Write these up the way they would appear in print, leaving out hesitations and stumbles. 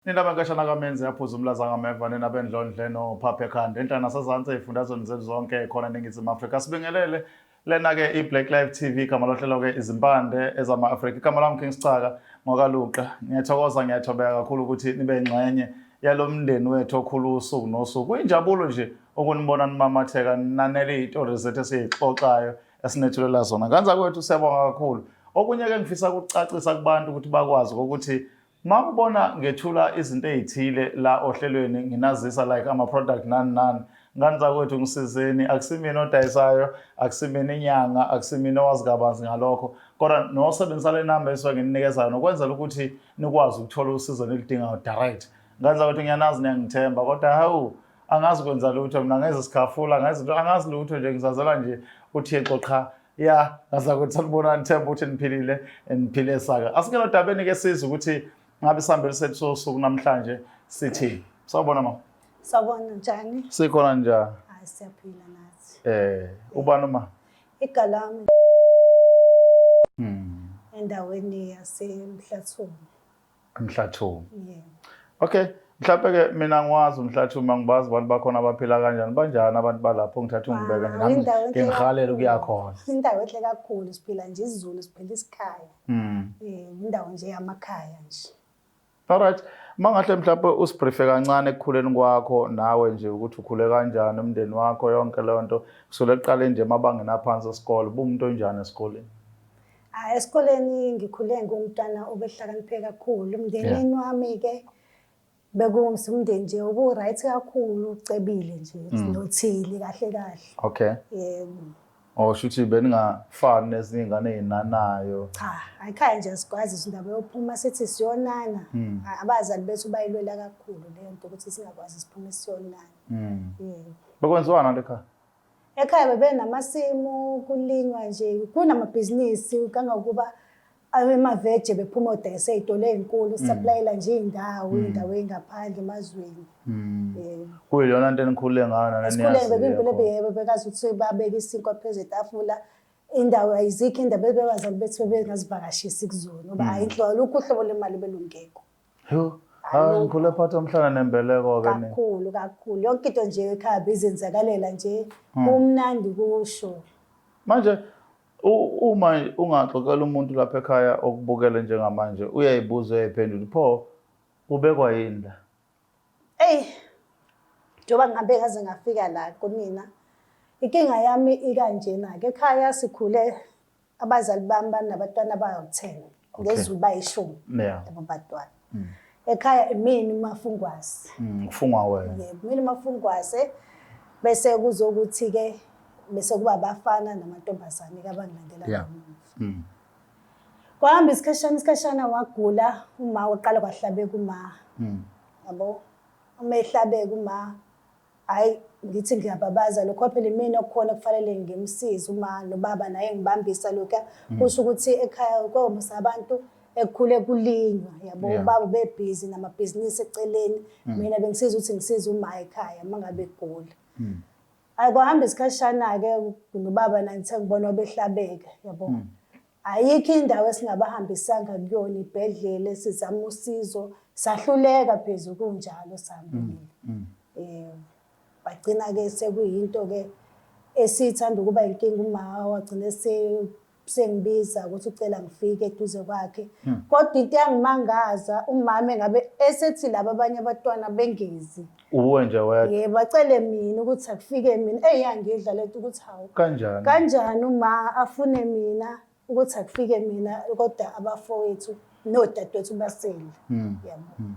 Nina bankashana kaMenzi yaphuza umlaza ngameva nina bendlondle noPhapha ekhanda enhlana nasezantsi ezifundazweni zethu zonke khona eNingizimu Afrika. Sibingelele lena-ke iBlack Live TV igama lohlelo-ke izimpande ezama-Afrika. Igama lami King Sicaka Mwakaluqa. Ngiyathokoza ngiyathobeya kakhulu ukuthi nibe yingxenye yalo mndeni wethu okhulu usuku nosuku. Kuyinjabulo nje ukunibona nimamatheka nanele iy'tori zethu esiy'xoxayo esinethulela zona. Nganza kwethu siyabonga kakhulu. Okunye-ke ngifisa ukucacisa kubantu ukuthi bakwazi ukuthi uma ubona ngethula izinto ezithile la ohlelweni nginazisa like ama-product nani nganza kwethu ngisizeni akusimina odayisayo akusimina inyanga akusimina owazi kabanzi ngalokho kodwa nosebenzisa le number esuke nginikezayo nokwenzela ukuthi nikwazi ukuthola usizo nilidingayo direct. Nganza kwethu ngiyanazi niyangithemba kodwa hawu angazi kwenza lutho mina ngeze sikhafula angazi lutho nje ngizazela nje uThixo qha ya ngaza kwethu sanibona nithemba ukuthi niphilile niphile saka. Asike nodabeni-ke sizwe ukuthi ngabe isihambeli sethu sosuku namhlanje sithi sawubona mama. Sawubona njani? Sikhona njani? Hayi siyaphila nathi. Ubani ma? Igalami. Endaweni yaseMhlathumi. eMhlathumi. Yebo. Okay, mhlawumbe-ke mina ngiwazi uMhlathumi angibazi abantu bakhona abaphila kanjani banjani abantu balapho ngithatha ungibeke nje nami ngihalela ukuya khona. Indawo enhle kakhulu siphila nje isiZulu siphila isikhaya. Indawo nje yamakhaya nje. Alright, mangahle mhlawumbe usibriefe kancane ekukhuleni kwakho nawe nje ukuthi ukhule kanjani umndeni wakho yonke leyo nto kusukela ekuqaleni nje emabangeni aphansi esikole ubumuntu onjani esikoleni? Esikoleni ngikhule ngumntwana obehlakaniphe kakhulu. Umndenini wami-ke bekumsumndeni nje obu-right kakhulu ucebile nje nothile kahle kahle. Okay. Yebo. Shuthi beningafani nezinye iy'ngane ey'nanayo. Cha, ekhaya nje asikwazi indaba yokuphuma sithi siyonana. Abazali bethu bayilwela kakhulu leyo nto ukuthi singakwazi siphume siyonana. Yebo. Bekwenziwana la ekhaya? Ekhaya bebenamasimu kulinywa nje kunamabhizinisi kangangokuba amaveje bephuma odayisa ey'tolo ey'nkulu saplayela nje iy'ndawo ey'ngaphandle emazweni. Kuyiyona nto enikhulule ngayo naniyazi. Esikoleni bebimpilo bekazi ukuthi babeke isinkwa phezu etafula indawo ayizikho indaba ebebazali bethu bengazivakashisi kuzona ngoba hayi inhlolo uhlobo lemali belungekho. Yo, ngikhule phakathi omhlana nembeleko-ke. Kakhulu yonke into nje ekhaya bezenzakalela nje kumnandi kusho. Manje uma ungaxoxela umuntu lapha ekhaya okubukele njengamanje uyayibuza uyayiphendula pho ubekwa yini la? Njengoba ngabe ngaze ngafika la kumina inkinga yami ikanjena-ke ekhaya sikhule abazali bami banabantwana abawu-10 ngezulu bayishumi labo bantwana. Ekhaya imini uMafungwase. Kufungwa wena? Yebo, mina uMafungwase bese kuzokuthi-ke bese kuba abafana namantombazane-ke abangilandela kamuva. Kwahamba isikhashana wagula uma waqala kwahlabeka uma. Yabo, uma ehlabeka uma hayi ngithi ngiyababaza lokho phela imina okukhona kufanele ngimsize uma nobaba naye ngibambisa lokho kusho ukuthi ekhaya kwabantu ekhule kulinywa yabo ubaba bebhizi namabhizinisi eceleni mina bengisiza ukuthi ngisize uma ekhaya mangabe egula. Kwahamba isikhashana-ke nobaba nangithe ngibona behlabeka yabo. Ayikho indawo esingabahambisanga kuyona ibhedlela sizama usizo sahluleka phezulu kunjalo sihambile. Bagcina-ke sekuyinto-ke esithanda ukuba inkinga uma wagcina sengibiza ukuthi ucela ngifike eduze kwakhe. Kodwa into yangimangaza umama engabe esethi laba abanye abatwana bengezi. Uwe nje wedwa? Yebo, bacele mina ukuthi akufike mina. Yangidla lento ukuthi hawu. Kanjani uma afune mina ukuthi akufike mina kodwa abafowethu nodadewethu basele. Yabo.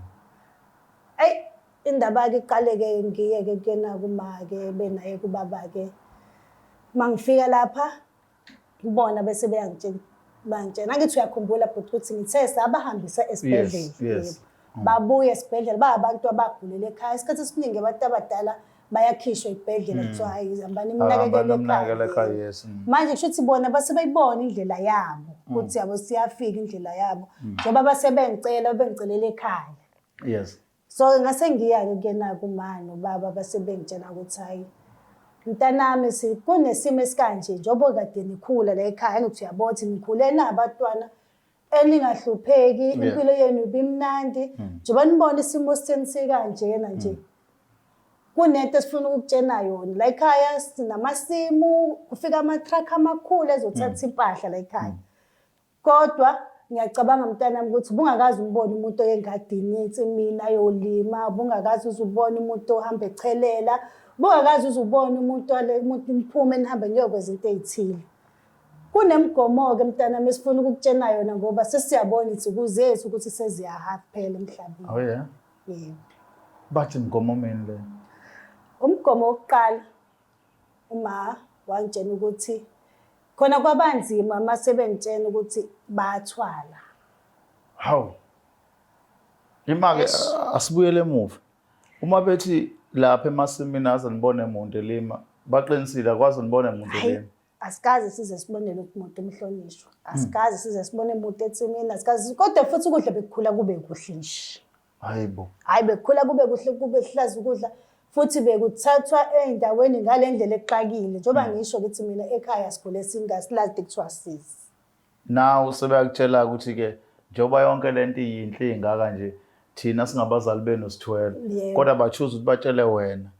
Indaba-ke iqale-ke ngiye-ke kuyena kuma-ke benaye kubaba-ke. Mangifika lapha ngibona bese bangitshela ngithi uyakhumbula but ukuthi ngithe sabahambisa esibhedlela. Babuya esibhedlela bayabantu abagulela ekhaya. Isikhathi esiningi abantu abadala bayakhishwa ibhedlela kuthiwa hayi hambani imnakekelo ekhaya. Manje kusho ukuthi bona base bayibona indlela yabo ukuthi yabo siyafika indlela yabo njengoba base bengicelela ekhaya. Yes. So ngase ngiya-ke kuyena kuma nobaba base bengitshela ukuthi hayi mntanami kunesimo esikanje njengoba kade nikhula la ekhaya ngithi uyabothi nikhule nabantwana eningahlupheki impilo yenu ibimnandi njengoba nibona isimo senisika nje kunento esifuna ukutshena yona la ekhaya sinamasimu kufika ama-truck amakhulu ezothatha impahla la ekhaya kodwa ngiyacabanga mntanami ukuthi bungakazi umbone umuntu oyengadini ensimini ayolima bungakazi uzubona umuntu ohamba echelela bungakazi uzubona umuntu niphume nihambe niyokwenza into ey'thile kunemgomo-ke mntanami esifuna ukukutshena yona ngoba sesiyabona insuku zethu ukuthi seziyaha kuphela emhlabeni. Oh yeah? Yebo. Bathi mgomo mini le? Umgomo wokuqala uma wangitshena ukuthi khona kwabanzima mase bengitshena ukuthi bayathwala. Hawu. Imake asibuyele emuva. Uma bethi lapha emasimini aze nibone umuntu elima baqinisile akwazi nibone umuntu elima. Asikaze size sibonele umuntu emhlonishwa. Asikaze size sibone umuntu etsimini asikaze kodwa futhi ukudla bekukhula kube kuhle nje. Hayibo. Hayi bekukhula kube kuhle kube hlaza ukudla futhi bekuthathwa endaweni ngale ndlela exakile njengoba ngisho ukuthi mina ekhaya sikhule singasilazi kuthiwa sisi. Now sebeyakutshela ukuthi ke njengoba yonke lento iyinhle ingaka nje thina singabazali benu sithwele kodwa bachuza ukuthi batshele wena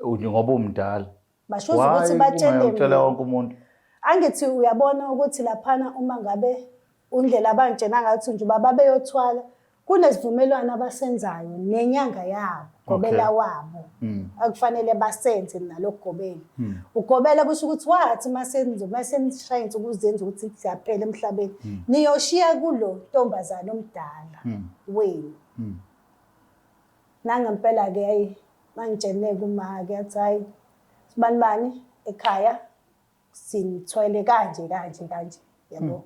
ngoba umdala. Bashuza ukuthi batshele wonke umuntu. Angithi uyabona ukuthi laphana uma ngabe undlela abantshena ngathi nje baba beyothwala kunesivumelwano abasenzayo nenyanga yabo gobela wabo akufanele basenze nalokugobela ugobela kusho ukuthi wathi masenishaya insuku zenza ukuthi siyaphela emhlabeni niyoshiya kulo ntombazana omdala wenu nangempela ke ayi mangitshene kuma ke athi hayi sibani ekhaya sinithwele kanje yabo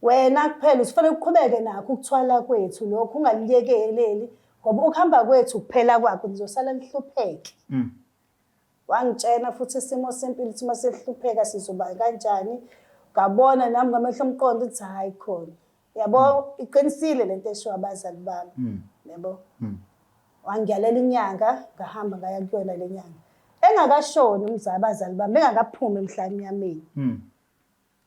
wena kuphela usifanele ukuqhubeke nakho ukuthwala kwethu lokho ungaliyekeleli ngoba ukuhamba kwethu kuphela kwakho nizosala nihlupheke wangitshena futhi isimo sempilo ukuthi masehlupheka sizoba kanjani ngabona nami ngamehlo omqondo ukuthi hayi khona yabo iqinisile lento esho abazali bami yabo wangiyalela inyanga ngahamba ngaya kuyona le nyanga engakashoni abazali bami bengakaphumi emhlabeni yami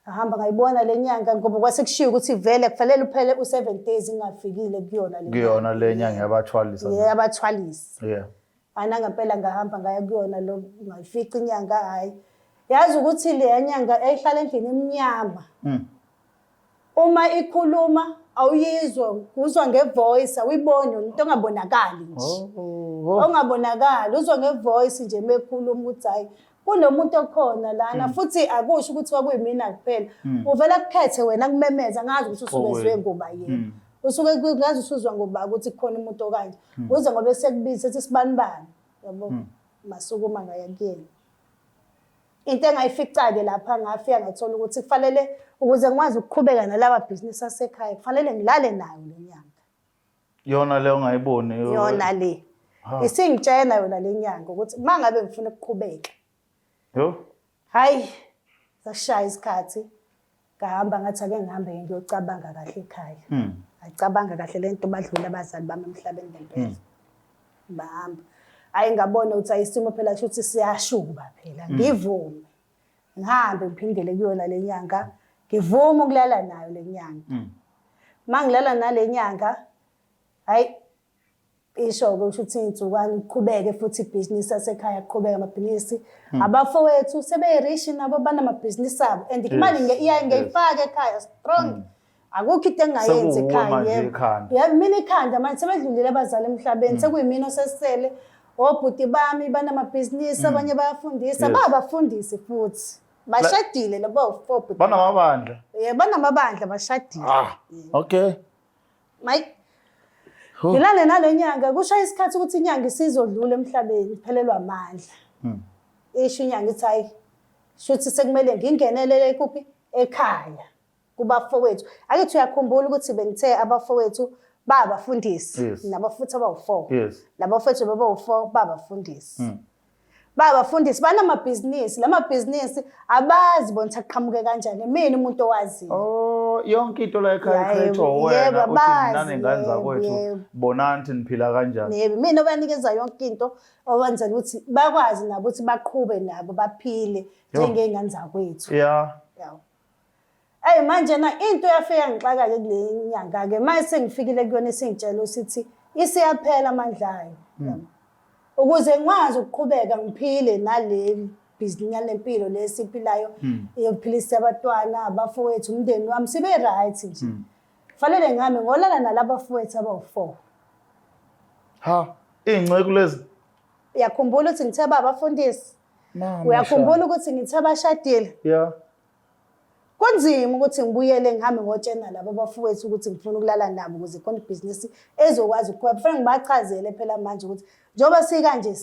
ahamba ngayibona le nyanga ngoba kwasekushiya ukuthi vele kufanele uphele u7 days ingafikile kuyona le nyanga yabathwalisa yabathwalisa ana ngempela ngahamba ngaya kuyona lo ngayifica inyanga hayi yazi ukuthi le nyanga eyihlala endlini eminyama uma ikhuluma awuyizwa uzwa ngevoice awuyiboni into ongabonakali nje ongabonakali uzwa ngevoice nje mekhuluma ukuthi hayi kunomuntu okhona lana futhi akusho ukuthi wakuyimina kuphela uvela kukhethe wena kumemeza ngazi ukuthi usubezwe ngoba yena usuke ngazi usuzwa ngoba ukuthi kukhona umuntu okanje uze ngoba esekubiza ethi sibanibani yabo masukuma ngaya kuyena into engayifica-ke lapha ngafika ngathola ukuthi kufanele ukuze ngikwazi ukuqhubeka nalaba bhizinisi asekhaya kufanele ngilale nayo le nyanga yona le ongayiboni yona le isingitshena yona le nyanga ukuthi mangabe ngifuna ukuqhubeka hayi sashaya isikhathi ngahamba ngathi ake ngihambe ngiyocabanga kahle ekhaya ngicabanga kahle lento badlula abazali bami emhlabeni ngempela bahamba hayi ngabona ukuthi ayisimo phela kusho ukuthi siyashuba phela ngivume ngihambe ngiphindele kuyona le nyanga ngivume ukulala nayo le nyanga mangilala nale nyanga hayi isho ukuthi insukwana uqhubeke futhi ibhizinisi asekhaya aqhubeka amabhizinisi abafowethu sebeyirishi nabo banamabhizinisi abo and imali ngiyayifaka ekhaya strong akukho into engayenzi ekhaya yebo mina ikhanda manje sebedlulile abazali emhlabeni sekuyimina osesele obhuti bami banamabhizinisi abanye bayafundisa babafundisi futhi bashadile labo obhuti banamabandla yebo banamabandla bashadile okay ngilale nale nyanga kusho isikhathi ukuthi inyanga isizodlula emhlabeni iphelelwa amandla isho inyanga ithi hayi shuthi sekumele ngingenelele kuphi ekhaya kubafowethu akithi uyakhumbula ukuthi bengithe abafowethu babafundisi nabafuthi abawu4 labafowethu babawu4 babafundisi babafundisi banamabhizinisi lamabhizinisi abazi bona ukuthi aqhamuke kanjani mina umuntu owaziyo yonke into la ekhaya creator wena uthi nani ngane zakwethu bona nithi niphila kanjani yebo mina obanikeza yonke into okwenzela ukuthi bakwazi nabo ukuthi baqhube nabo baphile njengezingane zakwethu Manje na into yafika ngixaka-ke kule nyanga-ke manje sengifikile kuyona singitshela sithi isiyaphela amandla ayo. Ukuze ngikwazi ukuqhubeka ngiphile nale nalempilo lesiphilayo yokuphilisa abantwana abafowethu umndeni wami sibe right nje. Kufanele ngami ngolala nalabafowethu abawu4. Ha, ingceke lezi. Uyakhumbula ukuthi ngithe abafundisi? Uyakhumbula ukuthi ngithe abashadile? Yeah. Kunzima ukuthi ngibuyele ngihambe ngotshena labo abafowethu ukuthi ngifuna ukulala nabo ukuze khona ibhizinisi ezokwazi ukuqhubeka. Kufanele ngibachazele phela manje ukuthi njengoba sikanje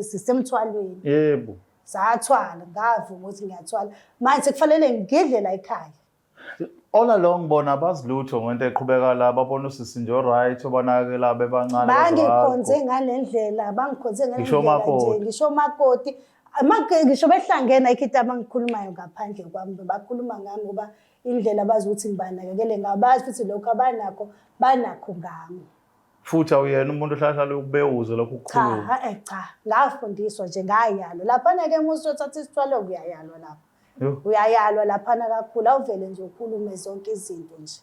sisemthwalweni. Yebo. Sathwala ngavuma ukuthi ngiyathwala. Manje sekufanele ngidle la ekhaya. All along bona bazilutho ngento eqhubeka la babona usisi nje right obanakela bebancane bangikhonze ngalendlela bangikhonze ngalendlela nje ngisho makoti ngisho behlangena ikhita abangikhulumayo ngaphandle kwami bakhuluma ngami ngoba indlela bazi ukuthi ngibanakekele ngabazi futhi lokho abanakho banakho ngami futhi awuyena umuntu ohlahlala ukubeuze lokho ukukhuluma cha ngafundiswa nje ngayalo lapha ke musu uthatha isithwalo kuyayalwa lapha uyayalwa laphana kakhulu awuvele nje ukhulume zonke izinto nje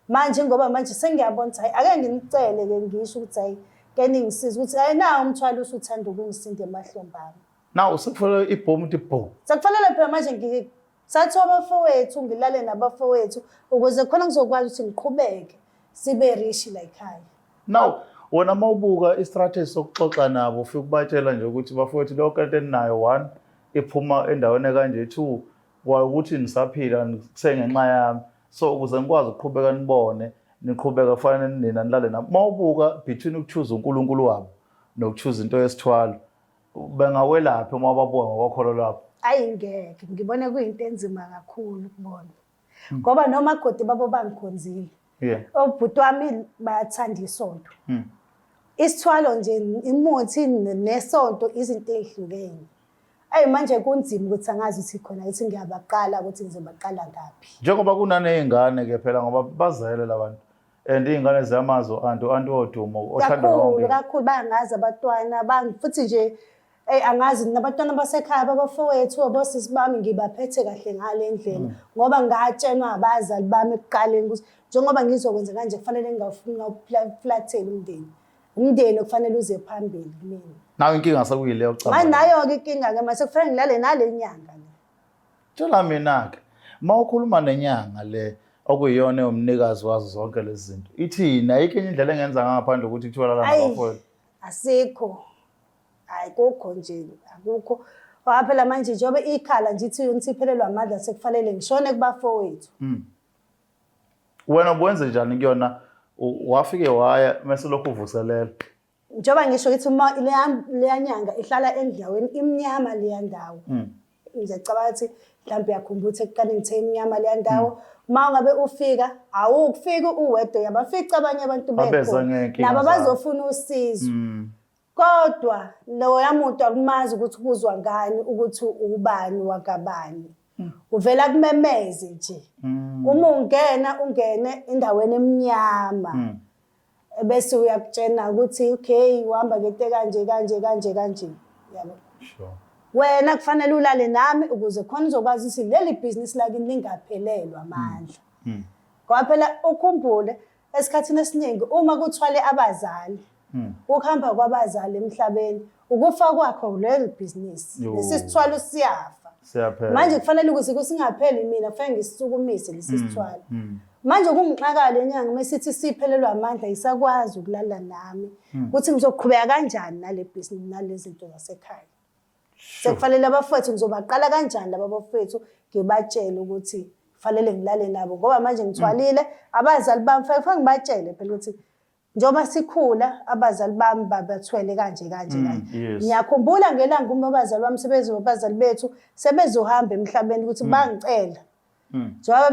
manje ngoba manje sengiyabona ukuthi ake nginicele ke ngisho ukuthi hayi ke ningisiza ukuthi hayi na umthwalo usuthanda ukungisinda emahlombami now sekufanele ibhomu ibho sekufanele phela manje ngithathe abafowethu ngilale nabafowethu ukuze khona ngizokwazi ukuthi ngiqhubeke sibe rich la ekhaya now wona mawubuka istrategy sokuxoxa nabo ufika ubatshela nje ukuthi bafowethu lokho into eninayo 1 iphuma endaweni kanje 2 ukuthi nisaphila kusengenxa yami so ukuze ngikwazi ukuqhubeka nibone niqhubeka kufanele nina nilale nami mawubuka between ukuchoose uNkulunkulu wabo nokuchoose into yesithwalo bengawelaphi uma babona ngokholo lwabo ayingeke ngibone kuyinto enzima kakhulu ukubona ngoba noma godi babo bangikhonzile obhuti wami bayathanda isonto isithwalo nje imuthi nesonto izinto ezihlukene manje kunzima ukuthi angazi ukuthi khona ukuthi ngiyabaqala ukuthi ngizobaqala ngaphi njengoba kunanezingane ke phela ngoba bazele labantu and izingane ziyamazo antu odumo othanda wonke kakhulu bayangazi abantwana futhi nje angazi nabantwana basekhaya babafowethu abosisi bami ngibaphethe kahle ngale ndlela ngoba ngatshenwa abazali bami ekuqaleni ukuthi njengoba ngizokwenza kanje kufanele ngingafuna ukuflathela umndeni okufanele uze phambili kimi nawe inkinga sekuyile yokucabanga manje nayo ke inkinga ke mase kufanele ngilale nale nyanga le tshela mina ke mawukhuluma nenyanga le okuyiyona umnikazi wazo zonke lezi zinto ithina ayikho indlela engenza ngaphandle ukuthi kuthiwa la nabafowethu asikho ayikho nje akukho phela manje njengoba ikhala nje ithi ngithiphelelwa amandla sekufanele ngishone kubafowethu wena ubwenze njani kuyona wafike waya mase lokhu uvuselela njengoba ngisho ukuthi uma le nyanga ihlala endaweni imnyama le ndawo ngicabanga ukuthi mhlawumbe yakhumbula ukuthi ekuqaleni ngithe imnyama le ndawo uma ngabe ufika awukufika uwedwa yabafica abanye abantu bekhona nabo bazofuna usizo kodwa loya muntu akumazi ukuthi kubuzwa ngani ukuthi ubani wakabani uvela kumemeze nje uma ungene endaweni emnyama bese uyakutshena ukuthi okay uhamba ngete kanje yabo sure wena kufanele ulale nami ukuze khona uzokwazi ukuthi leli business lakini lingaphelelwa amandla ngoba phela ukhumbule esikhathini esiningi uma kuthwale abazali ukuhamba kwabazali emhlabeni ukufa kwakho leli business lesisithwalo siyafa manje kufanele ukuthi kusingapheli mina kufanele ngisisukumise lesi sithwalo manje kungixaka lenyanga mesithi siphelelwa amandla isakwazi ukulala nami ukuthi ngizoqhubeka kanjani nale business nalezi zinto zasekhaya sekufanele abafowethu ngizobaqala kanjani laba bafowethu ngibatshele ukuthi kufanele ngilale nabo ngoba manje ngithwalile abazali bami fanele ngibatshele phela ukuthi njengoba sikhula abazali bami babathwele kanje ngiyakhumbula ngelanga uma abazali bami abazali bethu sebezohamba emhlabeni ukuthi bangicela njengoba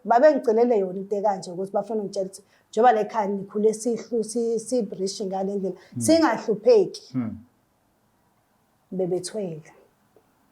babengicelele yona into kanje ukuthi bafuna ngitshela ukuthi njengoba lekhaya nikhule sibrish ngale ndlela singahlupheki bebethwele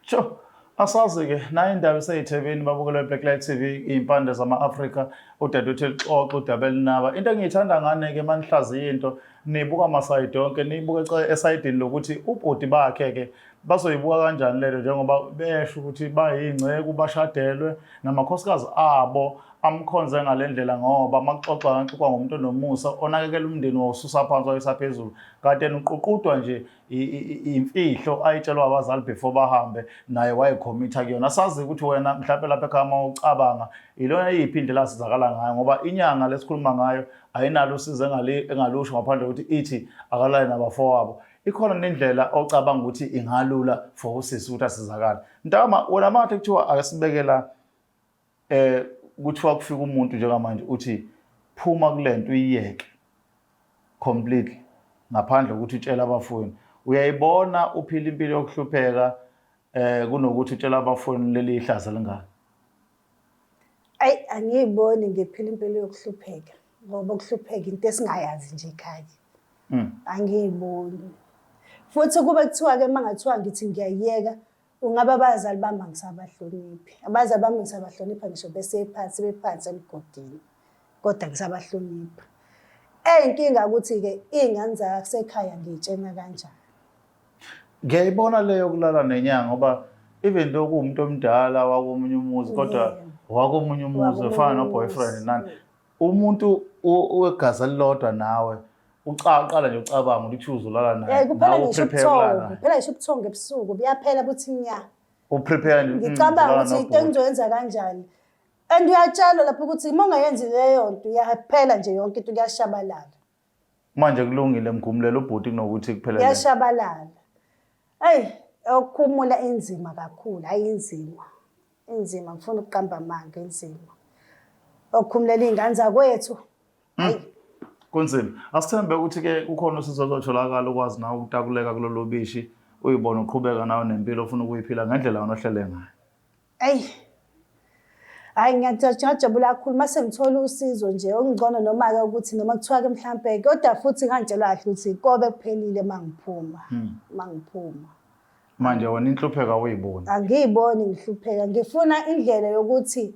sho asazi ke nayo indaba eseyithebeni babukela Black Light TV impande zama-Afrika udadewethu Xoxo uDabelinaba into engiyithanda ngane ke manihlazi into nibuka masayidi onke, nibuke esayidini lokuthi ubhuti bakhe-ke bazoyibuka kanjani lento njengoba besho ukuthi bayingceku bashadelwe namakhosikazi abo amkhonze ngale ndlela ngoba makuxoxa ngomuntu onomusa onakekela umndeni wawususa phansi wayisa phezulu kanti yena uququdwa nje imfihlo ayitshelwa abazali before bahambe naye wayekhomitha kuyona. Sazi ukuthi wena mhlawumbe lapha ekhaya uma ucabanga ilona yiphi indlela asizakala ngayo ngoba inyanga lesikhuluma ngayo ayinalo usizo engalusho ngaphandle ukuthi ithi akalale nabafowabo. Ikhona nendlela ocabanga ukuthi ingalula for usisi ukuthi asizakala. Ntama wena manje kuthiwa akasibekela kuthiwa kufika umuntu njengamanje uthi phuma kulento uyiyeke completely ngaphandle ukuthi utshela abafuni. Uyayibona uphila impilo yokuhlupheka kunokuthi utshela abafuni leli ihlaza lingaka. Ayi angiyiboni ngiphila impilo yokuhlupheka ngoba ukuhlupheka into esingayazi nje ekhaya. Angiyiboni. Futhi kube kuthiwa ke mangathiwa ngithi ngiyayiyeka ungabe abazali bami ngisabahloniphi. Abazali bami ngisabahlonipha ngisho besephansi bephansi emgodini kodwa ngisabahlonipha. Inkinga ukuthi ke ingane zasekhaya ngiyitshena kanjani. Ngiyayibona leyo kulala nenyanga ngoba even though kuumuntu omdala wakomunye umuzi kodwa wakomunye umuzi efana no boyfriend nani umuntu wegazi elilodwa nawe uqala nje ucabanga ukuthi uzolala naye. Kuphela ngisho ubuthongo, kuphela ngisho ubuthongo ebusuku buyaphela buthi nya. Uprepare ngicabanga ukuthi into engizoyenza kanjani. And uyatshalwa lapho ukuthi uma ungayenzi leyo nto uyaphela nje yonke into kuyashabalala. Manje kulungile mgumulelo ubhuti kunokuthi kuphela kuyashabalala. Ukukhumula enzima kakhulu, hayi inzima. Inzima ngifuna ukuqamba amanga enzima. Ukukhumulela izingane zakwethu. Kunzima. Asithembe ukuthi ke kukhona usizo olutholakala ukwazi nawe ukutakuleka kulolu bishi uyibona uqhubeka nawe nempilo ofuna ukuyiphila ngendlela wena ohlele ngayo. Hayi ngiyajabula kakhulu mase ngithola usizo nje ongcono noma ke ukuthi noma kuthiwa ke mhlambe kodwa futhi ngantshelwa kahle ukuthi kobe kuphelile mangiphuma. Manje wena inhlupheka uyibona. Angiyiboni ngihlupheka ngifuna indlela yokuthi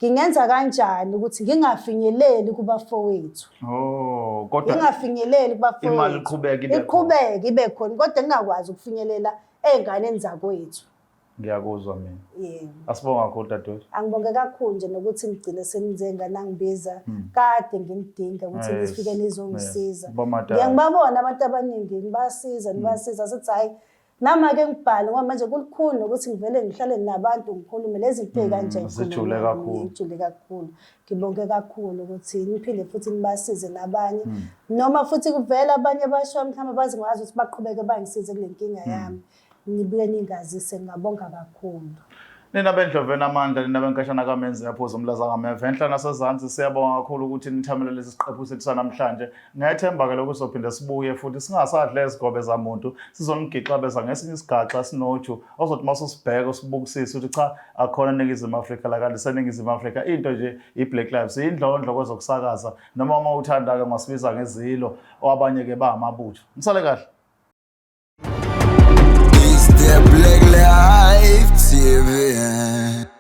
ngingenza kanjani ukuthi ngingafinyeleli kubafowethu. Kodwa ngingafinyeleli kubafowethu. Imali iqhubeke ibe khona kodwa ngingakwazi ukufinyelela einganeni zakwethu. Ngiyakuzwa mina. Asibonga kakhulu dadewethu. Angibonge kakhulu nje nokuthi ngigcine senizenga nangibiza kade ngimdinga ukuthi nifike nizongisiza. Ngiyababona abantu abaningi nibasiza sithi hayi nama ke ngibhale ngoba manje kulikhulu ukuthi ngivele ngihlale nabantu ngikhulume lezi zinto kanje ngijule kakhulu. Ngibonge kakhulu ukuthi niphinde futhi nibasize nabanye noma futhi kuvela abanye abasho mhlawumbe bazi ngazi ukuthi baqhubeke bangisize kule nkinga yami. Nibuye ningazise ngabonga kakhulu. Nina bendloveni amandla nina benkashana kaMenzi yaphuza umlaza kaMeva enhla nasezantsi siyabonga kakhulu ukuthi nithamele lesi siqephu sethu sanamhlanje. Ngiyethemba ke lokho sophinde sibuye futhi singasadle izigobe zamuntu sizonigixabeza ngesinye isigaxa sinoju ozothi masosibheka usibukisisa ukuthi cha akhona eNingizimu Afrika la kanti seNingizimu Afrika into nje iBlack Lives indlondlo kwezokusakaza noma uma uthanda ke masibiza ngezilo abanye ke ba amabutho. Nisale kahle. The Black Life TV.